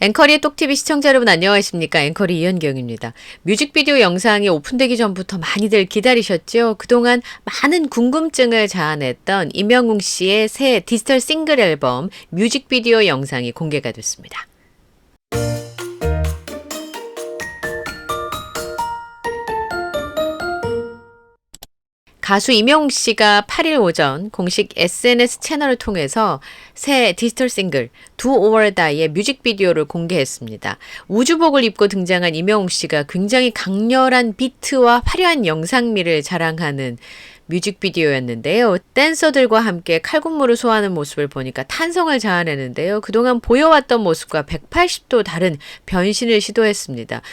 앵커리의 똑TV 시청자 여러분 안녕하십니까? 앵커리 이현경입니다. 뮤직비디오 영상이 오픈되기 전부터 많이들 기다리셨죠? 그동안 많은 궁금증을 자아냈던 임영웅 씨의 새 디지털 싱글 앨범 뮤직비디오 영상이 공개가 됐습니다. 가수 임영웅 씨가 8일 오전 공식 SNS 채널을 통해서 새 디지털 싱글 Do or Die의 뮤직비디오를 공개했습니다. 우주복을 입고 등장한 임영웅 씨가 굉장히 강렬한 비트와 화려한 영상미를 자랑하는 뮤직비디오였는데요. 댄서들과 함께 칼군무를 소화하는 모습을 보니까 탄성을 자아내는데요. 그동안 보여왔던 모습과 180도 다른 변신을 시도했습니다.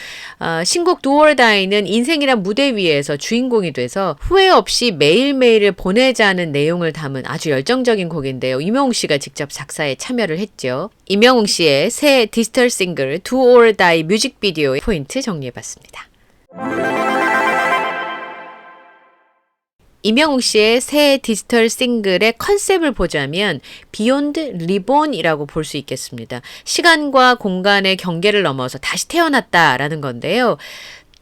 신곡 Do or Die는 인생이란 무대 위에서 주인공이 돼서 후회 없이 매일매일을 보내자는 내용을 담은 아주 열정적인 곡인데요. 임영웅 씨가 직접 작사에 참여를 했죠. 임영웅 씨의 새 디지털 싱글 Do or Die 뮤직비디오의 포인트 정리해봤습니다. 임영웅 씨의 새 디지털 싱글의 컨셉을 보자면 비욘드 리본이라고 볼 수 있겠습니다. 시간과 공간의 경계를 넘어서 다시 태어났다라는 건데요.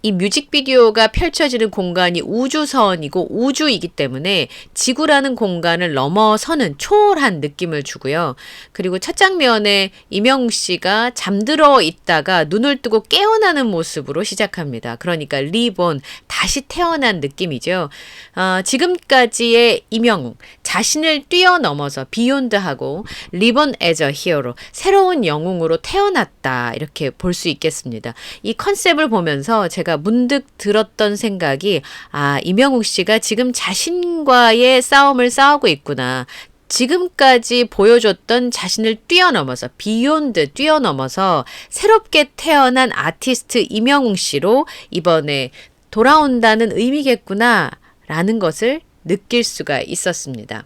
이 뮤직비디오가 펼쳐지는 공간이 우주선이고 우주이기 때문에 지구라는 공간을 넘어서는 초월한 느낌을 주고요. 그리고 첫 장면에 임영웅 씨가 잠들어 있다가 눈을 뜨고 깨어나는 모습으로 시작합니다. 그러니까 리본, 다시 태어난 느낌이죠. 지금까지의 임영웅, 자신을 뛰어넘어서 비욘드하고 리본 as a hero, 새로운 영웅으로 태어났다 이렇게 볼 수 있겠습니다. 이 컨셉을 보면서 제가 문득 들었던 생각이 임영웅 씨가 지금 자신과의 싸움을 싸우고 있구나. 지금까지 보여줬던 자신을 뛰어넘어서 비욘드 뛰어넘어서 새롭게 태어난 아티스트 임영웅 씨로 이번에 돌아온다는 의미겠구나 라는 것을 느낄 수가 있었습니다.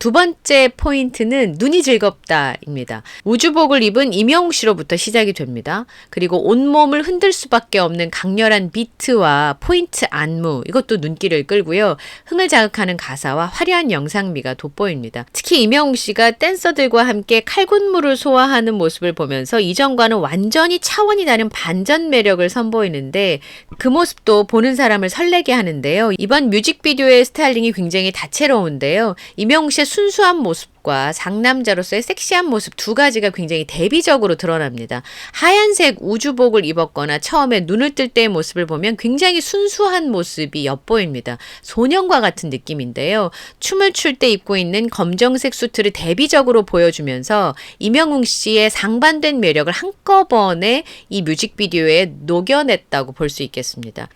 두 번째 포인트는 눈이 즐겁다입니다. 우주복을 입은 임영웅 씨로부터 시작이 됩니다. 그리고 온몸을 흔들 수밖에 없는 강렬한 비트와 포인트 안무, 이것도 눈길을 끌고요. 흥을 자극하는 가사와 화려한 영상미가 돋보입니다. 특히 임영웅 씨가 댄서들과 함께 칼군무를 소화하는 모습을 보면서 이전과는 완전히 차원이 다른 반전 매력을 선보이는데 그 모습도 보는 사람을 설레게 하는데요. 이번 뮤직비디오의 스타일링이 굉장히 다채로운데요. 임영웅 씨의 순수한 모습과 상남자로서의 섹시한 모습 두 가지가 굉장히 대비적으로 드러납니다. 하얀색 우주복을 입었거나 처음에 눈을 뜰 때의 모습을 보면 굉장히 순수한 모습이 엿보입니다. 소년과 같은 느낌인데요. 춤을 출 때 입고 있는 검정색 수트를 대비적으로 보여주면서 임영웅 씨의 상반된 매력을 한꺼번에 이 뮤직비디오에 녹여냈다고 볼 수 있겠습니다.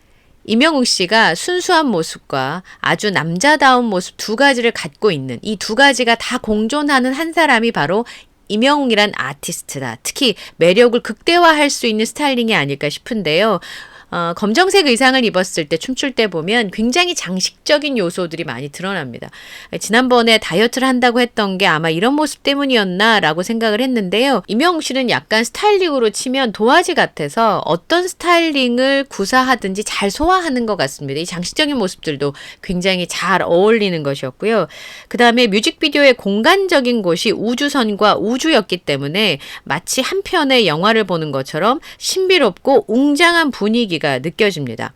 임영웅 씨가 순수한 모습과 아주 남자다운 모습 두 가지를 갖고 있는 이 두 가지가 다 공존하는 한 사람이 바로 임영웅이란 아티스트다. 특히 매력을 극대화할 수 있는 스타일링이 아닐까 싶은데요. 검정색 의상을 입었을 때 춤출 때 보면 굉장히 장식적인 요소들이 많이 드러납니다. 지난번에 다이어트를 한다고 했던 게 아마 이런 모습 때문이었나 라고 생각을 했는데요. 임영웅 씨는 약간 스타일링으로 치면 도화지 같아서 어떤 스타일링을 구사하든지 잘 소화하는 것 같습니다. 이 장식적인 모습들도 굉장히 잘 어울리는 것이었고요. 그 다음에 뮤직비디오의 공간적인 곳이 우주선과 우주였기 때문에 마치 한 편의 영화를 보는 것처럼 신비롭고 웅장한 분위기가 느껴집니다.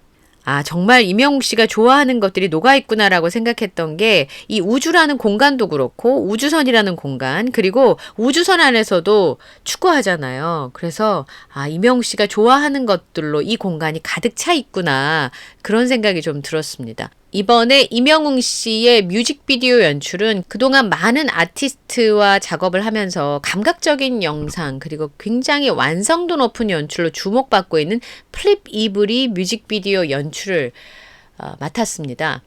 정말 임영웅 씨가 좋아하는 것들이 녹아있구나라고 생각했던 게 이 우주라는 공간도 그렇고 우주선이라는 공간, 그리고 우주선 안에서도 축구하잖아요. 그래서 임영웅 씨가 좋아하는 것들로 이 공간이 가득 차 있구나, 그런 생각이 좀 들었습니다. 이번에 임영웅 씨의 뮤직비디오 연출은 그동안 많은 아티스트와 작업을 하면서 감각적인 영상 그리고 굉장히 완성도 높은 연출로 주목받고 있는 플립 이블이 뮤직비디오 연출을 맡았습니다.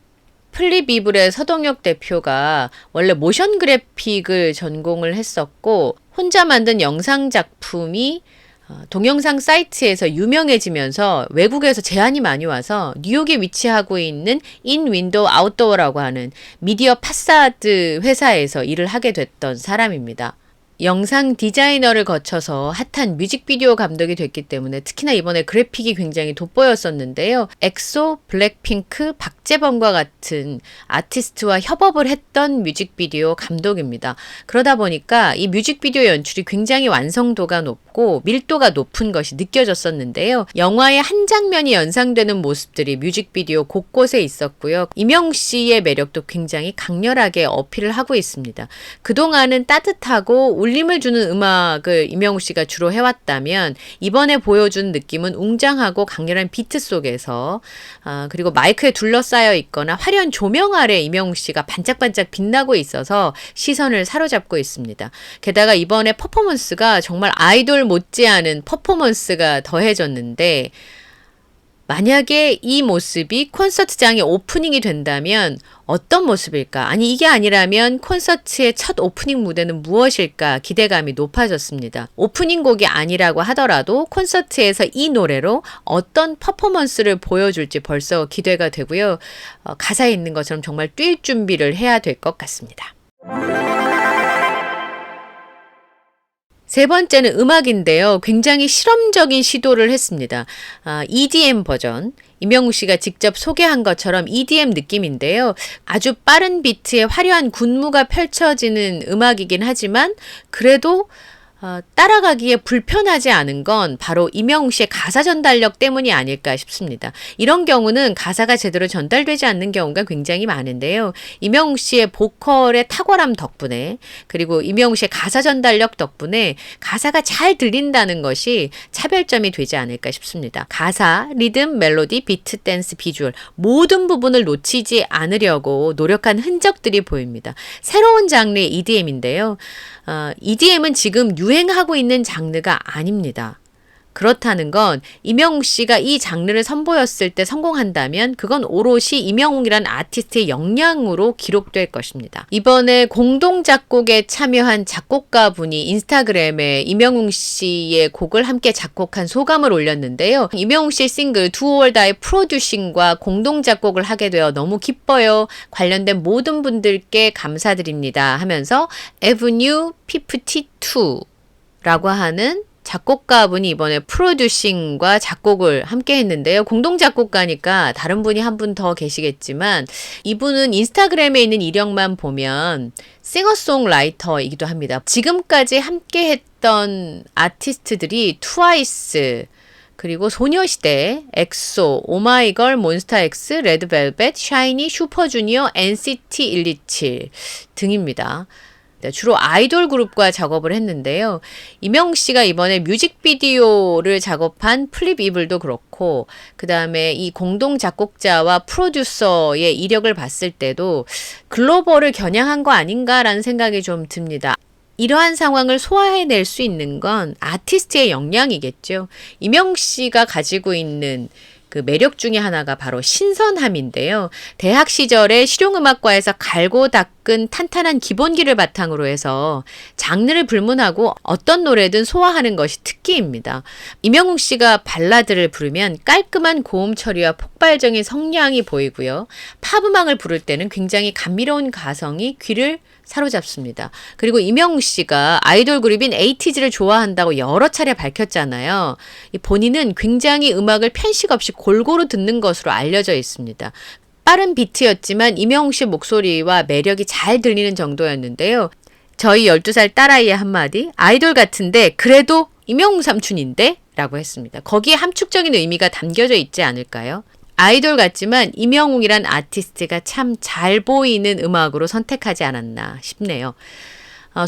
플립 이블의 서동혁 대표가 원래 모션 그래픽을 전공을 했었고 혼자 만든 영상 작품이 동영상 사이트에서 유명해지면서 외국에서 제안이 많이 와서 뉴욕에 위치하고 있는 인 윈도우 아웃도어라고 하는 미디어 파사드 회사에서 일을 하게 됐던 사람입니다. 영상 디자이너를 거쳐서 핫한 뮤직비디오 감독이 됐기 때문에 특히나 이번에 그래픽이 굉장히 돋보였었는데요. 엑소, 블랙핑크, 박재범과 같은 아티스트와 협업을 했던 뮤직비디오 감독입니다. 그러다 보니까 이 뮤직비디오 연출이 굉장히 완성도가 높고 밀도가 높은 것이 느껴졌었는데요. 영화의 한 장면이 연상되는 모습들이 뮤직비디오 곳곳에 있었고요. 이명웅 씨의 매력도 굉장히 강렬하게 어필을 하고 있습니다. 그동안은 따뜻하고 울림을 주는 음악을 이명웅 씨가 주로 해왔다면 이번에 보여준 느낌은 웅장하고 강렬한 비트 속에서 그리고 마이크에 둘러싸여 있거나 화려한 조명 아래 이명웅 씨가 반짝반짝 빛나고 있어서 시선을 사로잡고 있습니다. 게다가 이번에 퍼포먼스가 정말 아이돌 못지않은 퍼포먼스가 더해졌는데 만약에 이 모습이 콘서트장의 오프닝이 된다면 어떤 모습일까? 아니 이게 아니라면 콘서트의 첫 오프닝 무대는 무엇일까? 기대감이 높아졌습니다. 오프닝 곡이 아니라고 하더라도 콘서트에서 이 노래로 어떤 퍼포먼스를 보여줄지 벌써 기대가 되고요. 가사에 있는 것처럼 정말 뛸 준비를 해야 될 것 같습니다. 세 번째는 음악인데요. 굉장히 실험적인 시도를 했습니다. EDM 버전. 이명웅 씨가 직접 소개한 것처럼 EDM 느낌인데요. 아주 빠른 비트에 화려한 군무가 펼쳐지는 음악이긴 하지만 그래도 따라가기에 불편하지 않은 건 바로 이명웅 씨의 가사 전달력 때문이 아닐까 싶습니다. 이런 경우는 가사가 제대로 전달되지 않는 경우가 굉장히 많은데요. 이명웅 씨의 보컬의 탁월함 덕분에 그리고 이명웅 씨의 가사 전달력 덕분에 가사가 잘 들린다는 것이 차별점이 되지 않을까 싶습니다. 가사, 리듬, 멜로디, 비트, 댄스, 비주얼 모든 부분을 놓치지 않으려고 노력한 흔적들이 보입니다. 새로운 장르의 EDM인데요. EDM은 지금 유행하고 있는 장르가 아닙니다. 그렇다는 건 이명웅 씨가 이 장르를 선보였을 때 성공한다면 그건 오롯이 이명웅이란 아티스트의 역량으로 기록될 것입니다. 이번에 공동 작곡에 참여한 작곡가분이 인스타그램에 이명웅 씨의 곡을 함께 작곡한 소감을 올렸는데요. 이명웅 씨의 싱글 Do or Die 프로듀싱과 공동 작곡을 하게 되어 너무 기뻐요. 관련된 모든 분들께 감사드립니다 하면서 Avenue 52라고 하는 작곡가분이 이번에 프로듀싱과 작곡을 함께 했는데요. 공동 작곡가니까 다른 분이 한 분 더 계시겠지만 이분은 인스타그램에 있는 이력만 보면 싱어송라이터이기도 합니다. 지금까지 함께 했던 아티스트들이 트와이스, 그리고 소녀시대, 엑소, 오마이걸, 몬스타엑스, 레드벨벳, 샤이니, 슈퍼주니어, NCT 127 등입니다. 주로 아이돌 그룹과 작업을 했는데요. 이명웅 씨가 이번에 뮤직비디오를 작업한 플립 이블도 그렇고 그 다음에 이 공동 작곡자와 프로듀서의 이력을 봤을 때도 글로벌을 겨냥한 거 아닌가라는 생각이 좀 듭니다. 이러한 상황을 소화해낼 수 있는 건 아티스트의 역량이겠죠. 이명웅 씨가 가지고 있는 그 매력 중에 하나가 바로 신선함인데요. 대학 시절에 실용음악과에서 갈고 닦은 탄탄한 기본기를 바탕으로 해서 장르를 불문하고 어떤 노래든 소화하는 것이 특기입니다. 이명웅 씨가 발라드를 부르면 깔끔한 고음 처리와 폭발적인 성량이 보이고요. 팝음악을 부를 때는 굉장히 감미로운 가성이 귀를 사로잡습니다. 그리고 이명웅 씨가 아이돌 그룹인 에이티즈를 좋아한다고 여러 차례 밝혔잖아요. 본인은 굉장히 음악을 편식 없이 골고루 듣는 것으로 알려져 있습니다. 빠른 비트였지만 이명웅 씨 목소리와 매력이 잘 들리는 정도였는데요. 저희 12살 딸아이의 한마디, 아이돌 같은데 그래도 이명웅 삼촌인데? 라고 했습니다. 거기에 함축적인 의미가 담겨져 있지 않을까요? 아이돌 같지만 이명웅이란 아티스트가 참 잘 보이는 음악으로 선택하지 않았나 싶네요.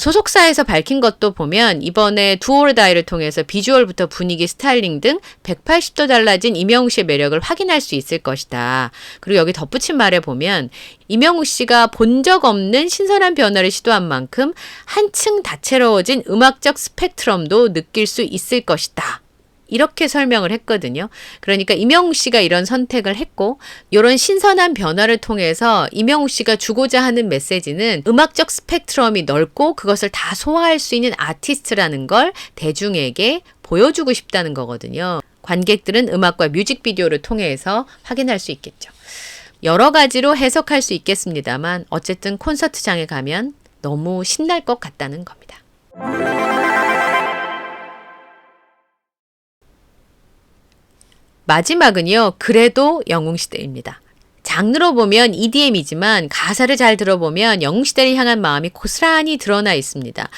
소속사에서 밝힌 것도 보면 이번에 Do or Die를 통해서 비주얼부터 분위기, 스타일링 등 180도 달라진 이명웅 씨의 매력을 확인할 수 있을 것이다. 그리고 여기 덧붙인 말에 보면 이명웅 씨가 본 적 없는 신선한 변화를 시도한 만큼 한층 다채로워진 음악적 스펙트럼도 느낄 수 있을 것이다. 이렇게 설명을 했거든요. 그러니까 이명웅 씨가 이런 선택을 했고 이런 신선한 변화를 통해서 이명웅 씨가 주고자 하는 메시지는 음악적 스펙트럼이 넓고 그것을 다 소화할 수 있는 아티스트라는 걸 대중에게 보여주고 싶다는 거거든요. 관객들은 음악과 뮤직비디오를 통해서 확인할 수 있겠죠. 여러 가지로 해석할 수 있겠습니다만 어쨌든 콘서트장에 가면 너무 신날 것 같다는 겁니다. 마지막은요. 그래도 영웅시대입니다. 장르로 보면 EDM이지만 가사를 잘 들어보면 영웅시대를 향한 마음이 고스란히 드러나 있습니다.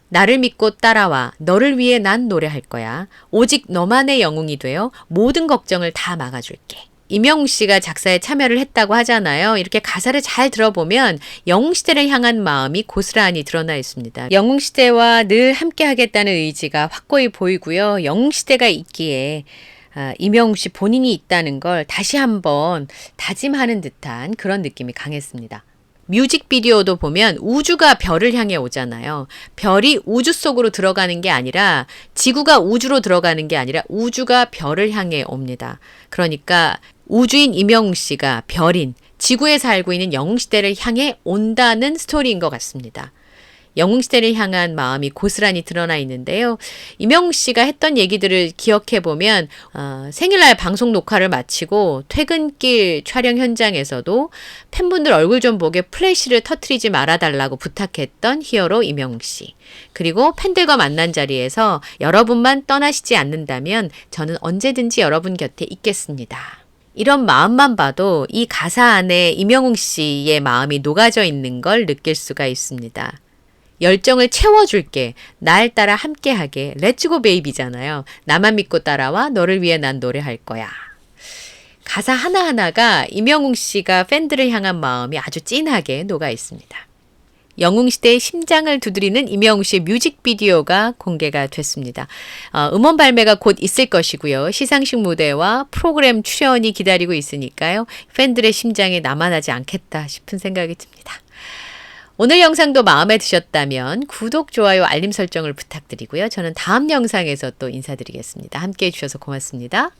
나를 믿고 따라와. 너를 위해 난 노래할 거야. 오직 너만의 영웅이 되어 모든 걱정을 다 막아줄게. 임영웅 씨가 작사에 참여를 했다고 하잖아요. 이렇게 가사를 잘 들어보면 영웅시대를 향한 마음이 고스란히 드러나 있습니다. 영웅시대와 늘 함께 하겠다는 의지가 확고히 보이고요. 영웅시대가 있기에 임영웅 씨 본인이 있다는 걸 다시 한번 다짐하는 듯한 그런 느낌이 강했습니다. 뮤직비디오도 보면 우주가 별을 향해 오잖아요. 별이 우주 속으로 들어가는 게 아니라 지구가 우주로 들어가는 게 아니라 우주가 별을 향해 옵니다. 그러니까 우주인 임영웅 씨가 별인 지구에 살고 있는 영웅시대를 향해 온다는 스토리인 것 같습니다. 영웅시대를 향한 마음이 고스란히 드러나 있는데요. 임영웅 씨가 했던 얘기들을 기억해보면 생일날 방송 녹화를 마치고 퇴근길 촬영 현장에서도 팬분들 얼굴 좀 보게 플래시를 터트리지 말아달라고 부탁했던 히어로 임영웅 씨. 그리고 팬들과 만난 자리에서 여러분만 떠나시지 않는다면 저는 언제든지 여러분 곁에 있겠습니다. 이런 마음만 봐도 이 가사 안에 임영웅 씨의 마음이 녹아져 있는 걸 느낄 수가 있습니다. 열정을 채워줄게. 날 따라 함께하게. 렛츠고 베이비잖아요. 나만 믿고 따라와. 너를 위해 난 노래할 거야. 가사 하나하나가 임영웅 씨가 팬들을 향한 마음이 아주 찐하게 녹아 있습니다. 영웅시대의 심장을 두드리는 임영웅 씨의 뮤직비디오가 공개가 됐습니다. 음원 발매가 곧 있을 것이고요. 시상식 무대와 프로그램 출연이 기다리고 있으니까요. 팬들의 심장에 남아나지 않겠다 싶은 생각이 듭니다. 오늘 영상도 마음에 드셨다면 구독, 좋아요, 알림 설정을 부탁드리고요. 저는 다음 영상에서 또 인사드리겠습니다. 함께해 주셔서 고맙습니다.